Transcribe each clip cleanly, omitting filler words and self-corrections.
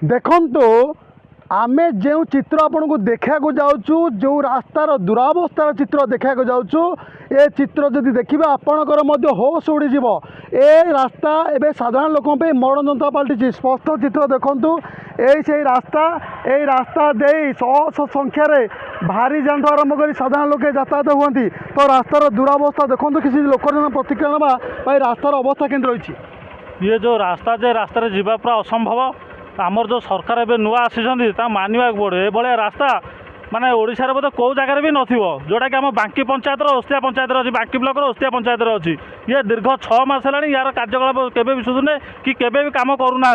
देखंतु आमे जो चित्र आपन को देखा जाऊँ जो रास्तार दुरावस्थार चित्र देखा जाऊँ ए चित्र जदि देखिए आपणकर होश उड़ीज ए रास्ता एवं साधारण लोक मरण जनता पलटि स्पष्ट चित्र देखु यही रास्ता दे शह संख्यार भारी जान आरंभ कर साधारण लोक यातायात हुए तो रास्तार दुरावस्था देखो किसी लोक प्रतिक्रिया ना रास्तार अवस्था केमती रही ये जो रास्ता जे रास्ता जीवा पूरा असंभव आमर जो सरकार ए नुआ आसी मानवा पड़े ये रास्ता माने ओडिशार बोधे कौ जगार भी नथिबो जोटा कि आम बांकी पंचायत ओस्तिया पंचायत अच्छी बांकी ब्लॉक ओस्तिया पंचायत अच्छी ये दीर्घ 6 मास है यार कार्यकलाप केबे भी सुधुने कि केबे भी काम करूना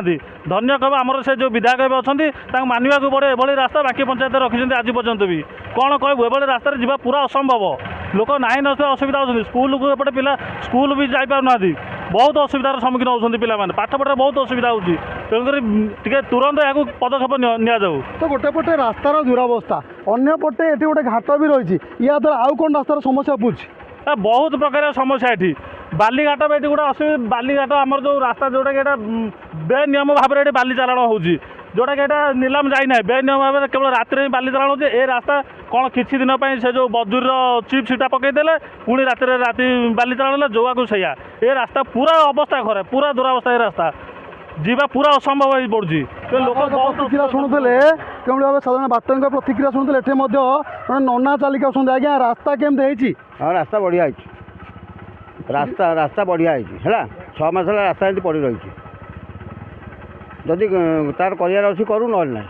धन्य कह आमर से जो विधायक अच्छा मानवा पड़े ये रास्ता बांकी पंचायत रखी आज पर्यंत भी कौन कहबू ये रास्तार जा पूरा असंभव लोक नाई न असुविधा होती स्कूल को एपटे पिला स्कूल भी जापार बहुत असुविधार सम्मुखीन होती पे पाठ पढ़ा बहुत असुविधा होती तेणुक तुरंत यहाँ पदक्षेप नि तो गोटे पटे रास्तार दुरावस्था अन्य पटे ये गोटे घाट भी रही या द्वारा आउ कौन रास्तार समस्या पूछी बहुत प्रकार समस्या ये बालीघाट भी ये गोटे असुविधा बालीघाट आमर जो रास्ता जोटा कि बेनियम भाव में बाली चालाण हो जोटा कि नीलाम जाइना बेनियम भाव में केवल रात में बाली चालाण हो ए रास्ता कौन किसी दिन से जो बजुर चिप सीटा पकईदे पुणी राति बाली चालाण जोआ को सैया ये रास्ता पूरा अवस्था खराब पूरा दुरावस्था ये रास्ता जीवा पूरा असंभव हो पड़ी लोक प्रतिक्रिया शुणुले कौन भाव साधारण बातों प्रतिक्रिया शुणुले ये नना चालिक आसते आज्ञा रास्ता केमती हाँ रास्ता बढ़िया है रास्ता रास्ता बढ़िया है 6 मास रास्ता ये पड़ रही जदि तार कर करूँ ना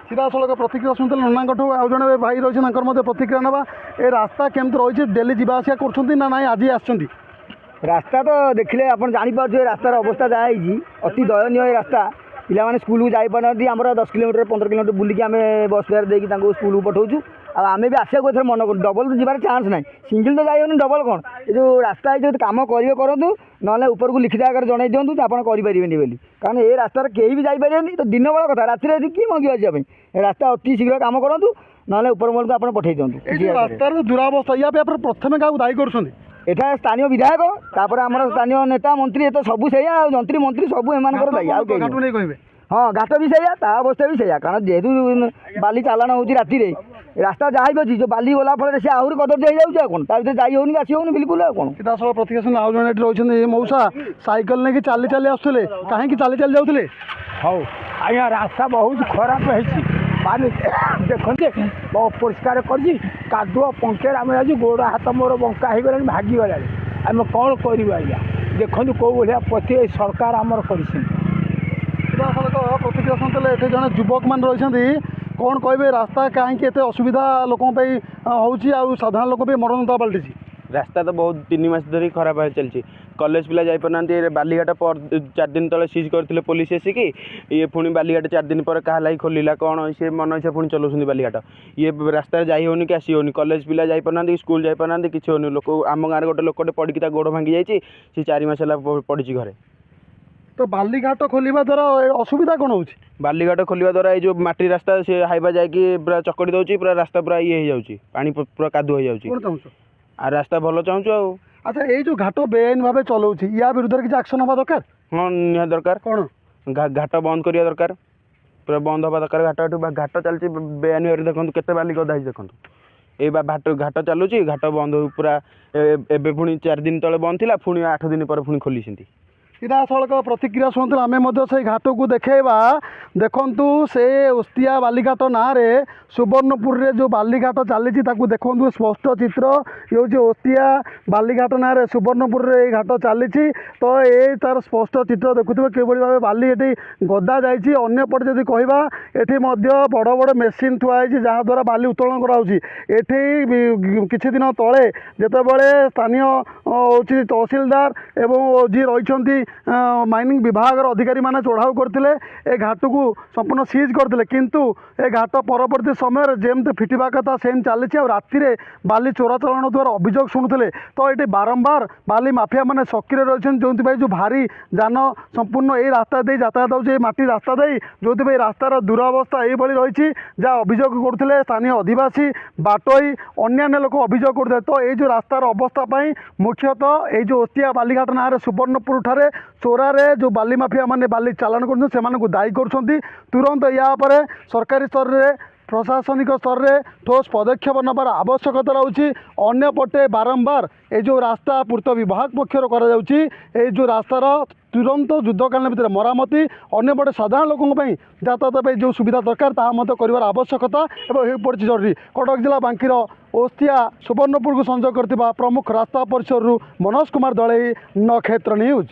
सीधा सड़क प्रतिक्रिया शुणुले नना आउ जड़े भाई रही प्रतिक्रिया ना ये रास्ता केमती रही डेली जावास कर आज आस रास्ता तो देखले आप जापारे रास्तार अवस्था जहाँ अति दयनीय रास्ता पिला स्कूल को जापार आम 10 किलोमीटर 15 किलोमीटर बुलिकी आम बस फेयर देकी स्कूल को पठाऊँ आम भी आसा को मन कर डबल तो जीवार चान्स ना सिंगल तो जाइए डबल कौन ये जो रास्ता जो कम करेंगे करूँ ना ऊपर को लिखित आकार जन दिखाँ तो आप करें बोली कारण ये रास्तार कहीं भी जापारे तो दिन बेला कथा राति किए मंगे जावाई रास्ता अति शीघ्र कम करूँ ना ऊपर महल को आप पठे दिखाँ रास्तार दुरावस्था या प्रथम क्या दायी कर एटा स्थानीय विधायक तापर आम स्थानीय नेता मंत्री ये तो सबू से जंत्री मंत्री सबू एम कहे हाँ घाट भी सैया अवस्था भी सैया कारण जेहेतु बाली चालाण हो राति रास्ता जहाँ भी अच्छी जो बाली गला फल से आहरी कदर्य हो जाए कौन ता जाइ होनी आसी होनी बिल्कुल कौन सीधासल प्रतिक्रिया आउ जन रही मौसा साइकेल नहीं चली चली आसुले कहीं चली चली जाऊे हाँ आज्ञा रास्ता बहुत खराब है पानी देखते बहुत परिष्कार कर पंचर आम आज गोड़ हाथ मोर बंका हो गला भागीगला आम कौन करूँ आज्ञा देखते कौ भाया प्रति सरकार आमर कर प्रतिक्रिया शुणुले ये जन युवक मान रही कौन कहे रास्ता कहीं असुविधा लोक हो साधारण लोक मरणता पलटि रास्ता तो बहुत 3 मास धरी खराब है चलती कॉलेज पिला जापार बालीघाट पर 4 दिन तले सीज करते पुलिस आसिकी ये पुणी बालीघाट 4 दिन पर क्या लाई खोलिला कौन से मन इच्छा पुणी चलाऊँ बालीघाट ये रास्ता जाई होनी कि आसी होनी कॉलेज पिला जापार स्कूल जापार किसी होनी लोक आम गाँव गोटे लोकटे पड़ी गोड़ भांगी जाइए सी 4 मास है पड़ी घरे तो बालीघाट खोलिबा द्वारा असुविधा कौन हो बालीघाट खोलिबा द्वारा ये जो माटी रास्ता से हाइबा जाकि पूरा चकड़ी दौर पूरा रास्ता पूरा ये हो पानी पूरा कादुआ हो जाऊँ आ रास्ता भल चाहूँ आ अच्छा ये जो घाट बेआईन भाव चलाऊ या विरुद्ध किसी एक्शन हवा दरकार हाँ निहाती दरकार कौन घाट बंद करिया दरकार पूरा बंद हवा दरकार घाट चलती बेआईन भाव देखो केते बाली गदा देखो ये घाट चलुची घाट बंद पूरा एबे पुणी 4 दिन तले बंद थी पुणी 8 दिन पर पुणी खोली सीधा सड़क प्रतिक्रिया शुणुते आम से घाट को देखा देखु से उस्तिया बालीघाट ना सुवर्णपुर रे जो बालीघाट चली देखु स्पष्ट चित्र ये हूँ उस्तिया बालीघाट ना सुवर्णपुर रे घाट चली तो ये तार स्पष्ट चित्र देखुए कि भाव बाली ये गदा जापटे जदि कहवा ये बड़ बड़ मेसीन थुआई जहाँद्वारा बाली उत्तोलन कराई किसी दिन तले जितेबाला स्थानीय हूँ तहसिलदार एवं जी रही माइनिंग विभाग अधिकारी माने चढ़ाऊ करते ए घाट को संपूर्ण सीज करते किंतु ए घाट परवर्ती समय जमती फिटवा कथा सेम चली राति बाली चोराचालाण द्वारा अभियोग शुणुले तो ये बारंबार बाली माफिया मैंने सक्रिय रही जो भारी जान संपूर्ण ये रास्ता दे यातायात हो माटी रास्ता दे जो रास्तार दुरावस्था ये रही जहाँ अभियोग करते स्थानीय आदिवासी बाटोई अन्य लोक अभियोग करते तो ये जो रास्तार अवस्था मुख्यतः ये जो ओस्तिया बालीघाट ना सुवर्णपुर ठारे ଚୋରାରେ ଯେଉଁ ବାଲି ମାଫିଆ ମାନେ ବାଲି ଚାଲାଣ କରୁଛନ୍ତି ସେମାନଙ୍କୁ ଦାୟୀ କରୁଛନ୍ତି। ତୁରନ୍ତ ୟା ଉପରେ ସରକାରୀ ସ୍ତରରେ ପ୍ରଶାସନିକ ସ୍ତରରେ ଠୋସ୍ ପଦକ୍ଷେପ ନେବାର ଆବଶ୍ୟକତା ରହୁଛି। ଅନ୍ୟପଟେ ବାରମ୍ବାର এই ଯେଉଁ ରାସ୍ତା ପୂର୍ତ୍ତ ବିଭାଗ ପକ୍ଷରୁ କରାଯାଉଛି, এই ଯେଉଁ ରାସ୍ତାର ତୁରନ୍ତ ଯୁଦ୍ଧକାଳୀନ ଭିତରେ ମରାମତି, ଅନ୍ୟପଟେ ସାଧାରଣ ଲୋକଙ୍କ ପାଇଁ ଯାତାୟାତ ପାଇଁ ଯେଉଁ ସୁବିଧା ଦରକାର ତାହା ମଧ୍ୟ କରିବାର ଆବଶ୍ୟକତା ଏବଂ ହୋଇପଡ଼ିଛି ଜରୁରୀ। କଟକ ଜିଲ୍ଲା ବାଙ୍କିର ଓସ୍ତିଆ ସୁବର୍ଣ୍ଣପୁରକୁ ସଂଯୋଗ କରିଥିବା ପ୍ରମୁଖ ରାସ୍ତା ପରିସରରୁ ମନୋଜ କୁମାର ଦଳେଇ, ନକ୍ଷତ୍ର ନ୍ୟୁଜ୍।